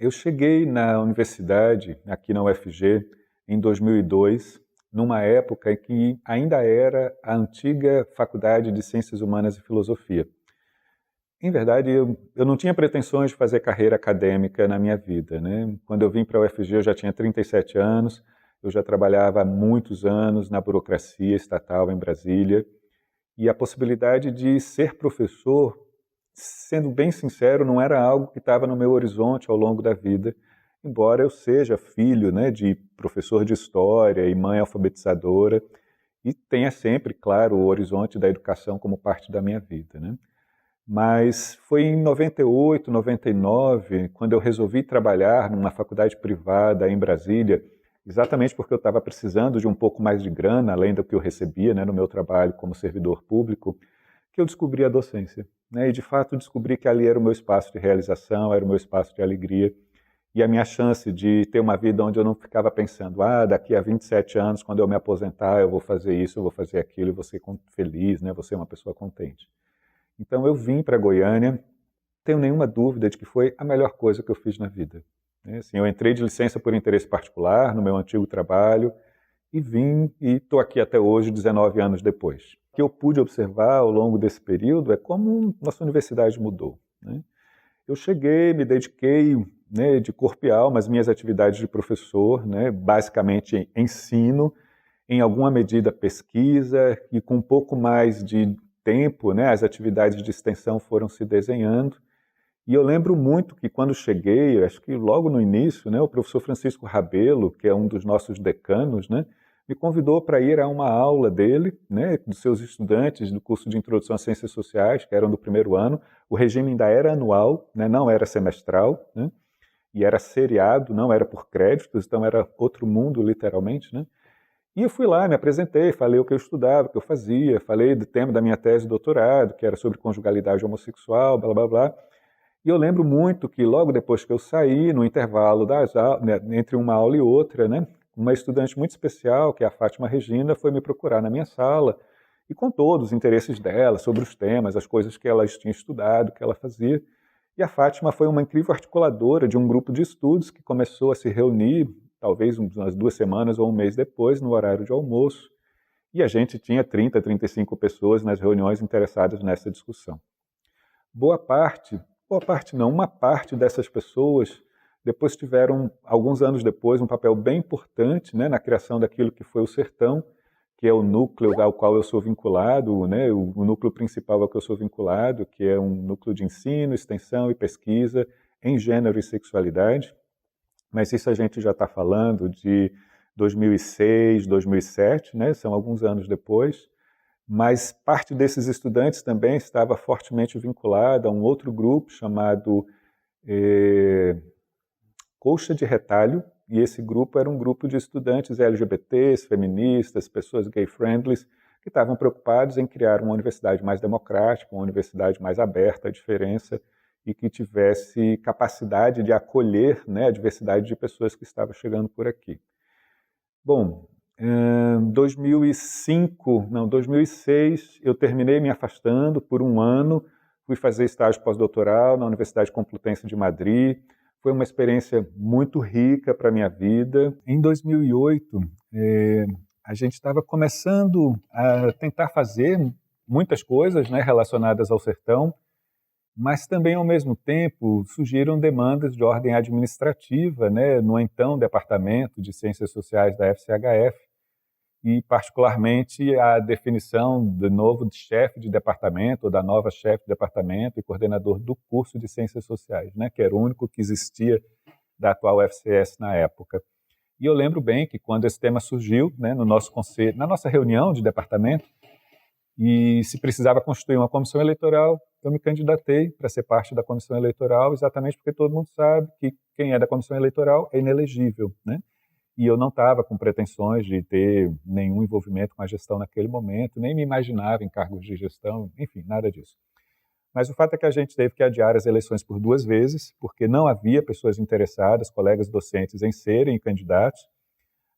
Eu cheguei na universidade, aqui na UFG, em 2002, numa época em que ainda era a antiga Faculdade de Ciências Humanas e Filosofia. Em verdade, eu não tinha pretensões de fazer carreira acadêmica na minha vida, né? Quando eu vim para a UFG, eu já tinha 37 anos, eu já trabalhava há muitos anos na burocracia estatal em Brasília, e a possibilidade de ser professor, sendo bem sincero, não era algo que estava no meu horizonte ao longo da vida, embora eu seja filho, né, de professor de história e mãe alfabetizadora, e tenha sempre, claro, o horizonte da educação como parte da minha vida, né? Mas foi em 98, 99, quando eu resolvi trabalhar numa faculdade privada em Brasília, exatamente porque eu estava precisando de um pouco mais de grana, além do que eu recebia, né, no meu trabalho como servidor público, que eu descobri a docência, né? E de fato descobri que ali era o meu espaço de realização, era o meu espaço de alegria, e a minha chance de ter uma vida onde eu não ficava pensando, daqui a 27 anos, quando eu me aposentar, eu vou fazer isso, eu vou fazer aquilo, e vou ser feliz, né? Vou ser uma pessoa contente. Então eu vim para Goiânia, não tenho nenhuma dúvida de que foi a melhor coisa que eu fiz na vida, né? Assim, eu entrei de licença por interesse particular no meu antigo trabalho e vim e estou aqui até hoje, 19 anos depois. O que eu pude observar ao longo desse período é como nossa universidade mudou, né? Eu cheguei, me dediquei, né, de corpo e alma às minhas atividades de professor, né, basicamente ensino, em alguma medida pesquisa, e com um pouco mais de tempo, né, as atividades de extensão foram se desenhando. E eu lembro muito que quando cheguei, acho que logo no início, né, o professor Francisco Rabelo, que é um dos nossos decanos, né, me convidou para ir a uma aula dele, né, dos seus estudantes do curso de Introdução às Ciências Sociais, que eram do primeiro ano. O regime ainda era anual, né, não era semestral, né, e era seriado, não era por créditos, então era outro mundo, literalmente, né? E eu fui lá, me apresentei, falei o que eu estudava, o que eu fazia, falei do tema da minha tese de doutorado, que era sobre conjugalidade homossexual, blá, blá, blá. E eu lembro muito que logo depois que eu saí, no intervalo né, entre uma aula e outra, né, uma estudante muito especial, que é a Fátima Regina, foi me procurar na minha sala e contou dos interesses dela, sobre os temas, as coisas que ela tinha estudado, que ela fazia. E a Fátima foi uma incrível articuladora de um grupo de estudos que começou a se reunir, talvez umas 2 semanas ou um mês depois, no horário de almoço. E a gente tinha 30, 35 pessoas nas reuniões interessadas nessa discussão. Boa parte não, uma parte dessas pessoas depois tiveram, alguns anos depois, um papel bem importante, né, na criação daquilo que foi o Sertão, que é o núcleo ao qual eu sou vinculado, né, o núcleo principal ao que eu sou vinculado, que é um núcleo de ensino, extensão e pesquisa em gênero e sexualidade. Mas isso a gente já está falando de 2006, 2007, né, são alguns anos depois. Mas parte desses estudantes também estava fortemente vinculada a um outro grupo chamado Colcha de Retalho, e esse grupo era um grupo de estudantes LGBTs, feministas, pessoas gay-friendly, que estavam preocupados em criar uma universidade mais democrática, uma universidade mais aberta à diferença e que tivesse capacidade de acolher, né, a diversidade de pessoas que estavam chegando por aqui. Bom, em 2005, não, 2006, eu terminei me afastando por um ano, fui fazer estágio pós-doutoral na Universidade Complutense de Madrid. Foi uma experiência muito rica para a minha vida. Em 2008, a gente estava começando a tentar fazer muitas coisas, né, relacionadas ao sertão, mas também, ao mesmo tempo, surgiram demandas de ordem administrativa, né, no então Departamento de Ciências Sociais da FCHF, e particularmente a definição do novo chefe de departamento, ou da nova chefe de departamento e coordenador do curso de Ciências Sociais, né, que era o único que existia da atual FCS na época. E eu lembro bem que quando esse tema surgiu, né, no nosso conselho, na nossa reunião de departamento, e se precisava constituir uma comissão eleitoral, eu me candidatei para ser parte da comissão eleitoral, exatamente porque todo mundo sabe que quem é da comissão eleitoral é inelegível, né? E eu não estava com pretensões de ter nenhum envolvimento com a gestão naquele momento, nem me imaginava em cargos de gestão, enfim, nada disso. Mas o fato é que a gente teve que adiar as eleições por 2 vezes, porque não havia pessoas interessadas, colegas docentes, em serem candidatos,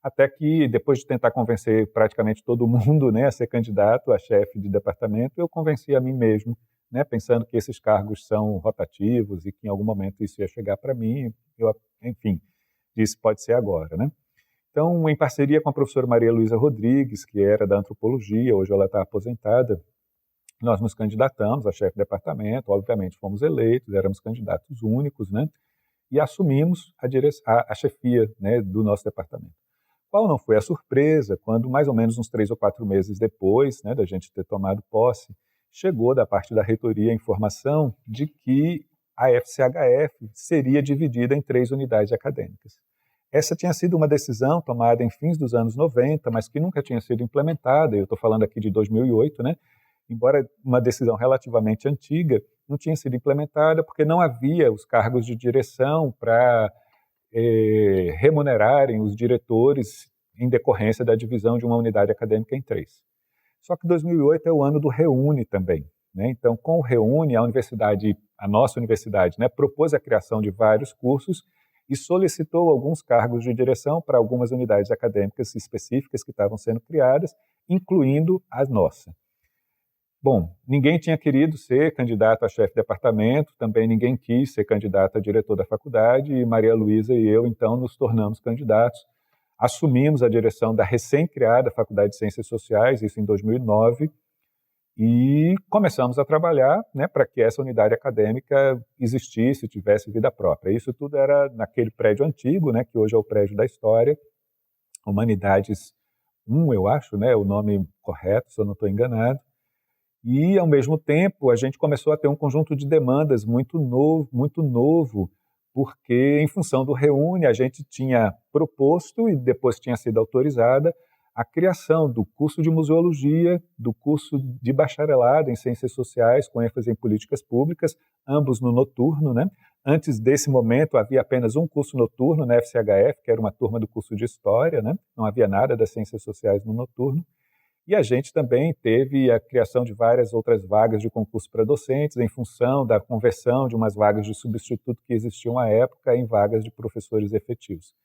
até que, depois de tentar convencer praticamente todo mundo, né, a ser candidato a chefe de departamento, eu convenci a mim mesmo né, pensando que esses cargos são rotativos e que em algum momento isso ia chegar para mim. Eu, enfim, disse, pode ser agora, né? Então, em parceria com a professora Maria Luísa Rodrigues, que era da antropologia, hoje ela está aposentada, nós nos candidatamos a chefe de departamento, obviamente fomos eleitos, éramos candidatos únicos, né? E assumimos a chefia, né, do nosso departamento. Qual não foi a surpresa quando, mais ou menos uns 3 ou 4 meses depois, né, da gente ter tomado posse, chegou da parte da reitoria a informação de que a FCHF seria dividida em 3 unidades acadêmicas. Essa tinha sido uma decisão tomada em fins dos anos 90, mas que nunca tinha sido implementada. Eu estou falando aqui de 2008, né? Embora uma decisão relativamente antiga, não tinha sido implementada porque não havia os cargos de direção para remunerarem os diretores em decorrência da divisão de uma unidade acadêmica em 3. Só que 2008 é o ano do Reúne também, né? Então, com o Reúne, a nossa universidade, né, propôs a criação de vários cursos e solicitou alguns cargos de direção para algumas unidades acadêmicas específicas que estavam sendo criadas, incluindo a nossa. Bom, ninguém tinha querido ser candidato a chefe de departamento, também ninguém quis ser candidato a diretor da faculdade, e Maria Luísa e eu, então, nos tornamos candidatos. Assumimos a direção da recém-criada Faculdade de Ciências Sociais, isso em 2009, e começamos a trabalhar, né, para que essa unidade acadêmica existisse, tivesse vida própria. Isso tudo era naquele prédio antigo, né, que hoje é o prédio da História, Humanidades 1, eu acho, né, o nome correto, se eu não estou enganado. E, ao mesmo tempo, a gente começou a ter um conjunto de demandas muito novo, porque, em função do Reúne, a gente tinha proposto, e depois tinha sido autorizada, a criação do curso de museologia, do curso de bacharelado em ciências sociais, com ênfase em políticas públicas, ambos no noturno, né? Antes desse momento, havia apenas um curso noturno na FCHF, que era uma turma do curso de História, né? Não havia nada das ciências sociais no noturno. E a gente também teve a criação de várias outras vagas de concurso para docentes, em função da conversão de umas vagas de substituto que existiam à época em vagas de professores efetivos.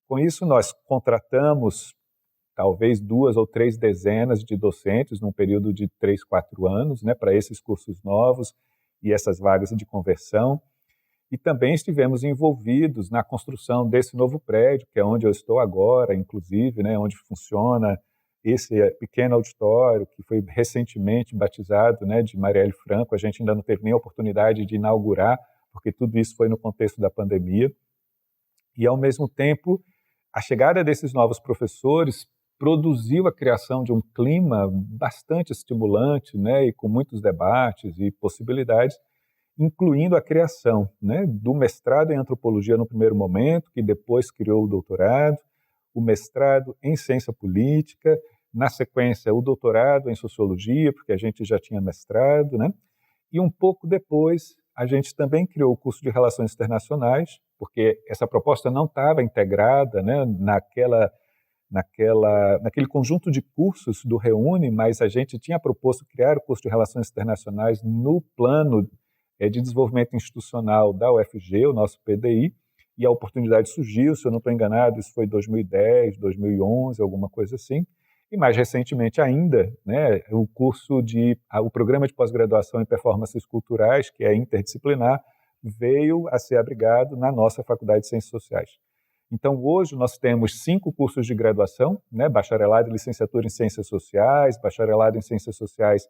Com isso, nós contratamos talvez 2 ou 3 dezenas de docentes num período de 3, 4 anos, né, para esses cursos novos e essas vagas de conversão. E também estivemos envolvidos na construção desse novo prédio, que é onde eu estou agora, inclusive, né, onde funciona esse pequeno auditório, que foi recentemente batizado, né, de Marielle Franco. A gente ainda não teve nem a oportunidade de inaugurar, porque tudo isso foi no contexto da pandemia. E, ao mesmo tempo, a chegada desses novos professores produziu a criação de um clima bastante estimulante, né, e com muitos debates e possibilidades, incluindo a criação, né, do mestrado em antropologia no primeiro momento, que depois criou o doutorado, o mestrado em ciência política, na sequência o doutorado em sociologia, porque a gente já tinha mestrado, né? E um pouco depois a gente também criou o curso de Relações Internacionais, porque essa proposta não estava integrada, né, naquele conjunto de cursos do Reúne, mas a gente tinha proposto criar o curso de Relações Internacionais no plano de desenvolvimento institucional da UFG, o nosso PDI, e a oportunidade surgiu, se eu não estou enganado, isso foi 2010, 2011, alguma coisa assim. E mais recentemente ainda, né, o programa de pós-graduação em performances culturais, que é interdisciplinar, veio a ser abrigado na nossa Faculdade de Ciências Sociais. Então, hoje nós temos 5 cursos de graduação, né, bacharelado e licenciatura em Ciências Sociais, bacharelado em Ciências Sociais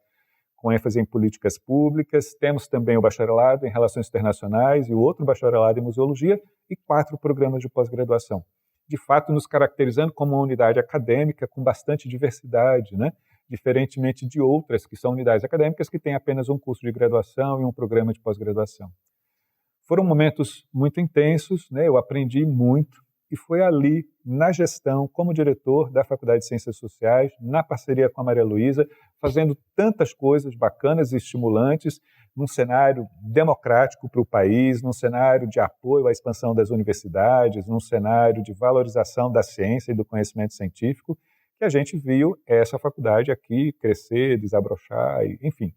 com ênfase em políticas públicas, temos também o bacharelado em Relações Internacionais e o outro bacharelado em Museologia e 4 programas de pós-graduação. De fato, nos caracterizando como uma unidade acadêmica com bastante diversidade, né? Diferentemente de outras que são unidades acadêmicas que têm apenas um curso de graduação e um programa de pós-graduação. Foram momentos muito intensos, né? Eu aprendi muito, e foi ali, na gestão, como diretor da Faculdade de Ciências Sociais, na parceria com a Maria Luísa, fazendo tantas coisas bacanas e estimulantes, num cenário democrático para o país, num cenário de apoio à expansão das universidades, num cenário de valorização da ciência e do conhecimento científico, que a gente viu essa faculdade aqui crescer, desabrochar, e, enfim,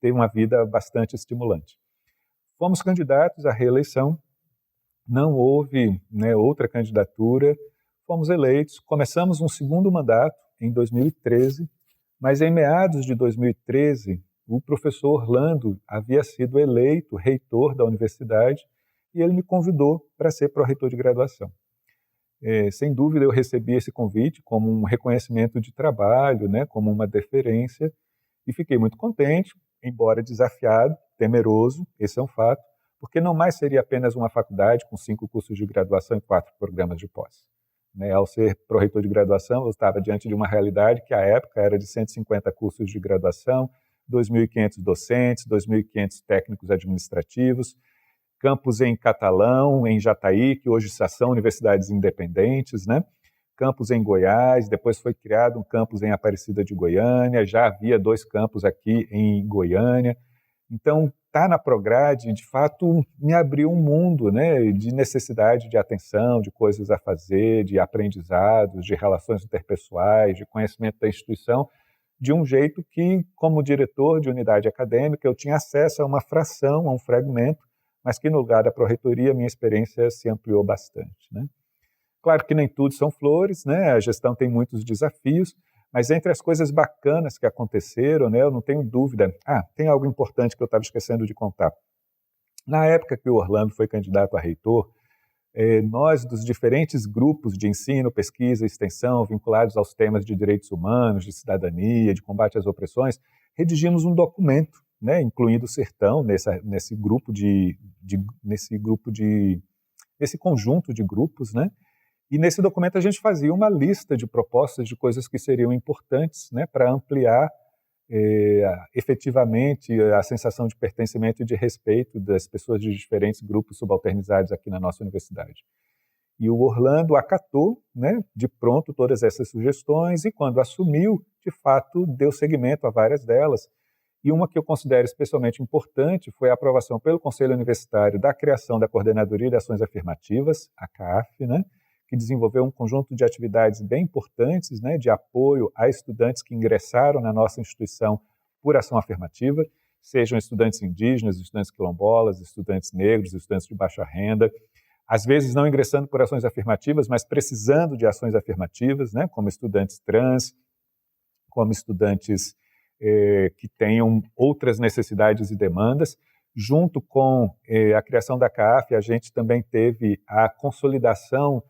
ter uma vida bastante estimulante. Fomos candidatos à reeleição, não houve, né, outra candidatura, fomos eleitos, começamos um segundo mandato em 2013, mas em meados de 2013 o professor Orlando havia sido eleito reitor da universidade e ele me convidou para ser pró-reitor de graduação. Sem dúvida, eu recebi esse convite como um reconhecimento de trabalho, né, como uma deferência, e fiquei muito contente, embora desafiado, temeroso, esse é um fato, porque não mais seria apenas uma faculdade com 5 cursos de graduação e 4 programas de pós. Né, ao ser pró-reitor de graduação, eu estava diante de uma realidade que, à época, era de 150 cursos de graduação, 2.500 docentes, 2.500 técnicos administrativos, campus em Catalão, em Jataí, que hoje são universidades independentes, né? Campus em Goiás, depois foi criado um campus em Aparecida de Goiânia, já havia 2 campus aqui em Goiânia. Então, estar na Prograde, de fato, me abriu um mundo, né, de necessidade de atenção, de coisas a fazer, de aprendizados, de relações interpessoais, de conhecimento da instituição, de um jeito que, como diretor de unidade acadêmica, eu tinha acesso a uma fração, a um fragmento, mas que no lugar da pró-reitoria minha experiência se ampliou bastante, né? Claro que nem tudo são flores, né? A gestão tem muitos desafios, mas entre as coisas bacanas que aconteceram, né, eu não tenho dúvida. Tem algo importante que eu estava esquecendo de contar. Na época que o Orlando foi candidato a reitor, nós, dos diferentes grupos de ensino, pesquisa e extensão vinculados aos temas de direitos humanos, de cidadania, de combate às opressões, redigimos um documento, né, incluindo o Sertão, nesse conjunto de grupos, né? E nesse documento a gente fazia uma lista de propostas de coisas que seriam importantes, né, para ampliar efetivamente a sensação de pertencimento e de respeito das pessoas de diferentes grupos subalternizados aqui na nossa universidade. E o Orlando acatou, né, de pronto todas essas sugestões e quando assumiu, de fato, deu seguimento a várias delas. E uma que eu considero especialmente importante foi a aprovação pelo Conselho Universitário da criação da Coordenadoria de Ações Afirmativas, a CAAF, né, que desenvolveu um conjunto de atividades bem importantes, né, de apoio a estudantes que ingressaram na nossa instituição por ação afirmativa, sejam estudantes indígenas, estudantes quilombolas, estudantes negros, estudantes de baixa renda, às vezes não ingressando por ações afirmativas, mas precisando de ações afirmativas, né, como estudantes trans, como estudantes que tenham outras necessidades e demandas. Junto com a criação da CAAF, a gente também teve a consolidação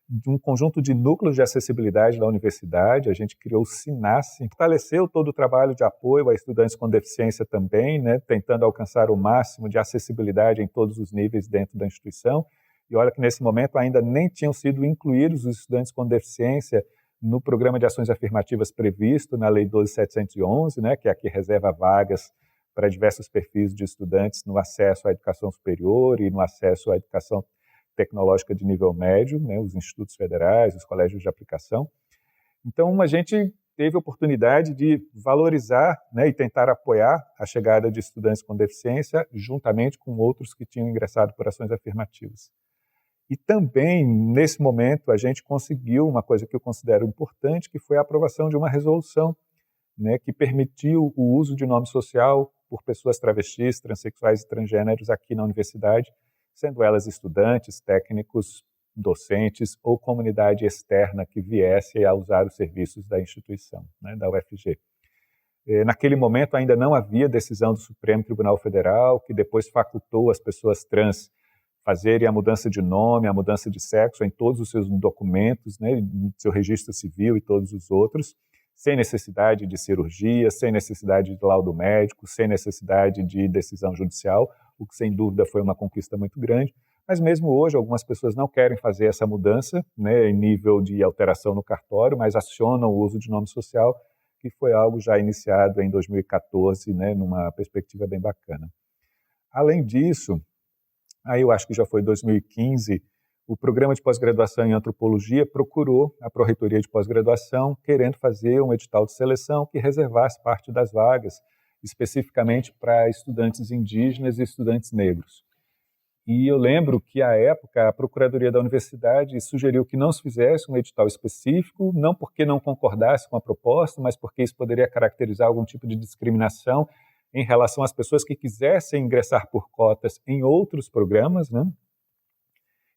de um conjunto de núcleos de acessibilidade da universidade. A gente criou o SINASSE, fortaleceu todo o trabalho de apoio a estudantes com deficiência também, né, tentando alcançar o máximo de acessibilidade em todos os níveis dentro da instituição. E olha que nesse momento ainda nem tinham sido incluídos os estudantes com deficiência no programa de ações afirmativas previsto na Lei 12.711, né, que é a que reserva vagas para diversos perfis de estudantes no acesso à educação superior e no acesso à educação tecnológica de nível médio, né, os institutos federais, os colégios de aplicação. Então, a gente teve a oportunidade de valorizar, né, e tentar apoiar a chegada de estudantes com deficiência, juntamente com outros que tinham ingressado por ações afirmativas. E também, nesse momento, a gente conseguiu uma coisa que eu considero importante, que foi a aprovação de uma resolução, né, que permitiu o uso de nome social por pessoas travestis, transexuais e transgêneros aqui na universidade, sendo elas estudantes, técnicos, docentes ou comunidade externa que viesse a usar os serviços da instituição, né, da UFG. Naquele momento ainda não havia decisão do Supremo Tribunal Federal, que depois facultou as pessoas trans fazerem a mudança de nome, a mudança de sexo em todos os seus documentos, né, seu registro civil e todos os outros, sem necessidade de cirurgia, sem necessidade de laudo médico, sem necessidade de decisão judicial, o que sem dúvida foi uma conquista muito grande. Mas mesmo hoje algumas pessoas não querem fazer essa mudança, né, em nível de alteração no cartório, mas acionam o uso de nome social, que foi algo já iniciado em 2014, né, numa perspectiva bem bacana. Além disso, aí eu acho que já foi 2015, o programa de pós-graduação em antropologia procurou a Pró-Reitoria de Pós-Graduação, querendo fazer um edital de seleção que reservasse parte das vagas, especificamente para estudantes indígenas e estudantes negros. E eu lembro que, à época, a Procuradoria da Universidade sugeriu que não se fizesse um edital específico, não porque não concordasse com a proposta, mas porque isso poderia caracterizar algum tipo de discriminação em relação às pessoas que quisessem ingressar por cotas em outros programas, né?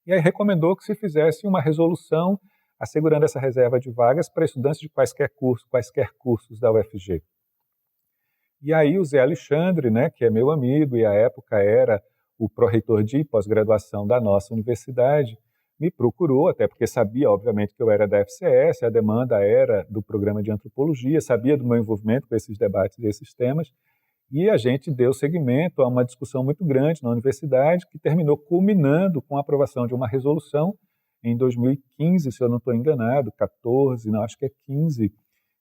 E aí recomendou que se fizesse uma resolução assegurando essa reserva de vagas para estudantes de quaisquer cursos da UFG. E aí o Zé Alexandre, né, que é meu amigo e à época era o pró-reitor de pós-graduação da nossa universidade, me procurou, até porque sabia, obviamente, que eu era da FCS, a demanda era do programa de antropologia, sabia do meu envolvimento com esses debates e esses temas, e a gente deu seguimento a uma discussão muito grande na universidade, que terminou culminando com a aprovação de uma resolução em 2015, se eu não estou enganado, 14, não, acho que é 15,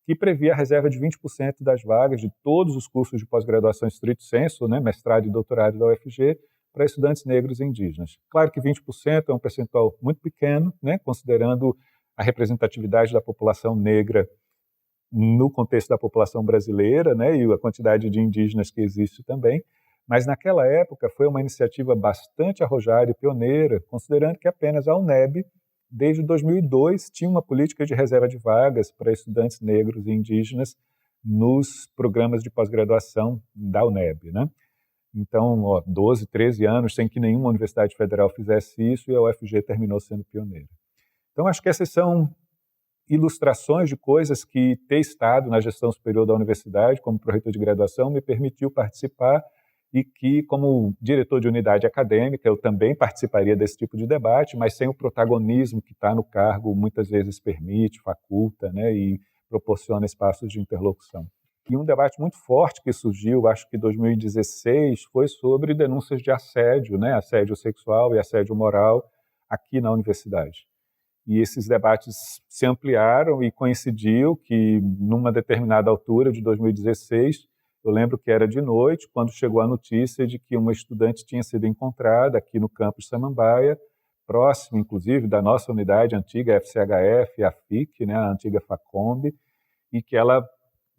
que previa a reserva de 20% das vagas de todos os cursos de pós-graduação stricto sensu, né, mestrado e doutorado da UFG, para estudantes negros e indígenas. Claro que 20% é um percentual muito pequeno, né, considerando a representatividade da população negra no contexto da população brasileira, né, e a quantidade de indígenas que existe também, mas naquela época foi uma iniciativa bastante arrojada e pioneira, considerando que apenas a UNEB, desde 2002, tinha uma política de reserva de vagas para estudantes negros e indígenas nos programas de pós-graduação da UNEB, né? Então, 12, 13 anos sem que nenhuma universidade federal fizesse isso e a UFG terminou sendo pioneira. Então, acho que essas são ilustrações de coisas que ter estado na gestão superior da universidade, como pró-reitor de graduação, me permitiu participar e que, como diretor de unidade acadêmica, eu também participaria desse tipo de debate, mas sem o protagonismo que está no cargo, muitas vezes permite, faculta, né, e proporciona espaços de interlocução. E um debate muito forte que surgiu, acho que em 2016, foi sobre denúncias de assédio, né, assédio sexual e assédio moral aqui na universidade. E esses debates se ampliaram e coincidiu que, numa determinada altura de 2016, eu lembro que era de noite, quando chegou a notícia de que uma estudante tinha sido encontrada aqui no campus Samambaia, próximo, inclusive, da nossa unidade antiga, FCHF, a FIC, né, a antiga FACOMB, e que ela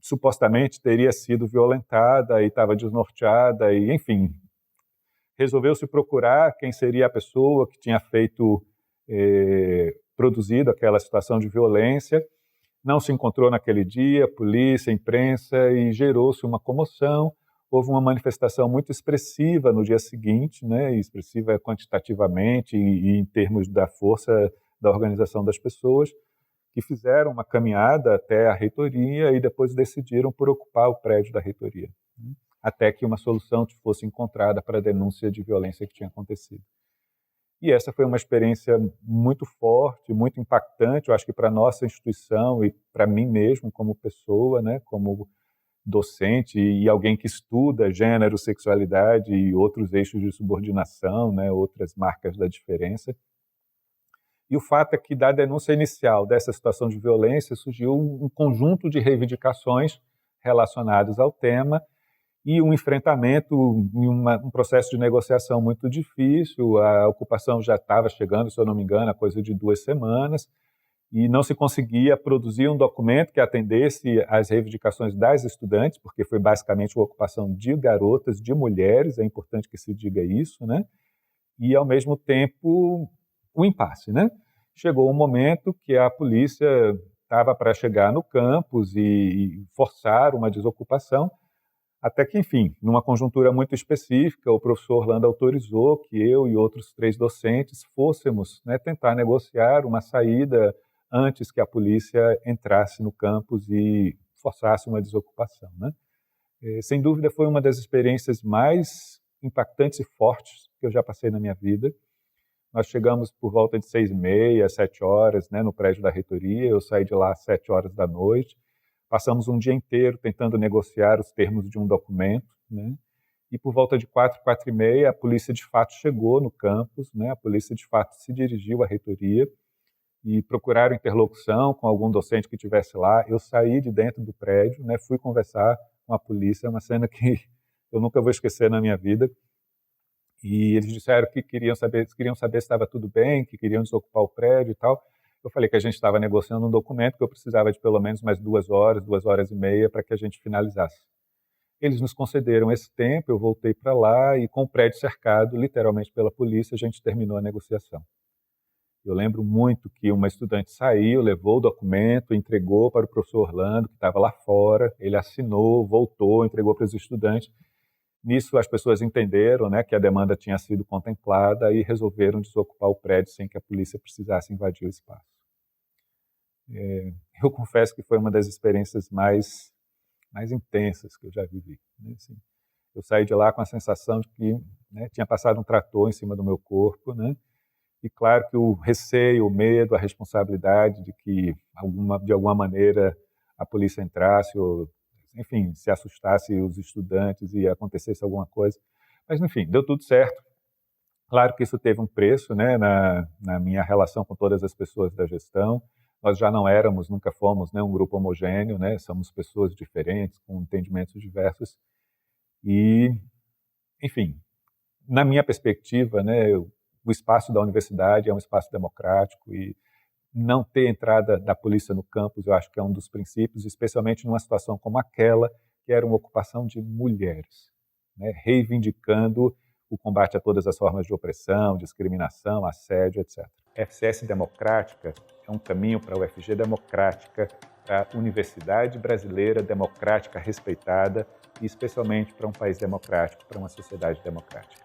supostamente teria sido violentada e estava desnorteada, e, enfim, resolveu-se procurar quem seria a pessoa que tinha feito produzido aquela situação de violência. Não se encontrou naquele dia, polícia, imprensa, e gerou-se uma comoção. Houve uma manifestação muito expressiva no dia seguinte, né, expressiva quantitativamente e em termos da força da organização das pessoas, que fizeram uma caminhada até a reitoria e depois decidiram por ocupar o prédio da reitoria, né, até que uma solução fosse encontrada para a denúncia de violência que tinha acontecido. E essa foi uma experiência muito forte, muito impactante, eu acho que para a nossa instituição e para mim mesmo como pessoa, né, como docente e alguém que estuda gênero, sexualidade e outros eixos de subordinação, né, outras marcas da diferença. E o fato é que da denúncia inicial dessa situação de violência surgiu um conjunto de reivindicações relacionadas ao tema e um enfrentamento, um processo de negociação muito difícil. A ocupação já estava chegando, se eu não me engano, a coisa de 2 semanas, e não se conseguia produzir um documento que atendesse às reivindicações das estudantes, porque foi basicamente uma ocupação de garotas, de mulheres, é importante que se diga isso, né? E, ao mesmo tempo, um impasse, né? Chegou um momento que a polícia estava para chegar no campus e forçar uma desocupação, até que, enfim, numa conjuntura muito específica, o professor Orlando autorizou que eu e outros 3 docentes fôssemos, né, tentar negociar uma saída antes que a polícia entrasse no campus e forçasse uma desocupação, né? Sem dúvida, foi uma das experiências mais impactantes e fortes que eu já passei na minha vida. Nós chegamos por volta de 6h30, 7 horas, né, no prédio da reitoria. Eu saí de lá às 7 horas da noite. Passamos um dia inteiro tentando negociar os termos de um documento, né? E por volta de 4, 4h30, a polícia de fato chegou no campus, né? A polícia de fato se dirigiu à reitoria e procuraram interlocução com algum docente que estivesse lá. Eu saí de dentro do prédio, né? Fui conversar com a polícia, uma cena que eu nunca vou esquecer na minha vida. E eles disseram que queriam saber se estava tudo bem, que queriam desocupar o prédio e tal. Eu falei que a gente estava negociando um documento, que eu precisava de pelo menos mais 2 horas, 2 horas e meia, para que a gente finalizasse. Eles nos concederam esse tempo, eu voltei para lá e, com o prédio cercado, literalmente pela polícia, a gente terminou a negociação. Eu lembro muito que uma estudante saiu, levou o documento, entregou para o professor Orlando, que estava lá fora, ele assinou, voltou, entregou para os estudantes. Nisso, as pessoas entenderam, né, que a demanda tinha sido contemplada e resolveram desocupar o prédio sem que a polícia precisasse invadir o espaço. Eu confesso que foi uma das experiências mais mais intensas que eu já vivi, né? Assim, eu saí de lá com a sensação de que, né, tinha passado um trator em cima do meu corpo, né? E claro que o receio, o medo, a responsabilidade de que de alguma maneira a polícia entrasse ou, enfim, se assustasse os estudantes e acontecesse alguma coisa. Mas, enfim, deu tudo certo. Claro que isso teve um preço, né, na minha relação com todas as pessoas da gestão. Nós já não éramos, nunca fomos, né, um grupo homogêneo, né, somos pessoas diferentes, com entendimentos diversos. E, enfim, na minha perspectiva, né, o espaço da universidade é um espaço democrático e não ter entrada da polícia no campus, eu acho que é um dos princípios, especialmente numa situação como aquela, que era uma ocupação de mulheres, né, reivindicando o combate a todas as formas de opressão, discriminação, assédio, etc. FCS democrática é um caminho para a UFG democrática, para a universidade brasileira democrática respeitada e especialmente para um país democrático, para uma sociedade democrática.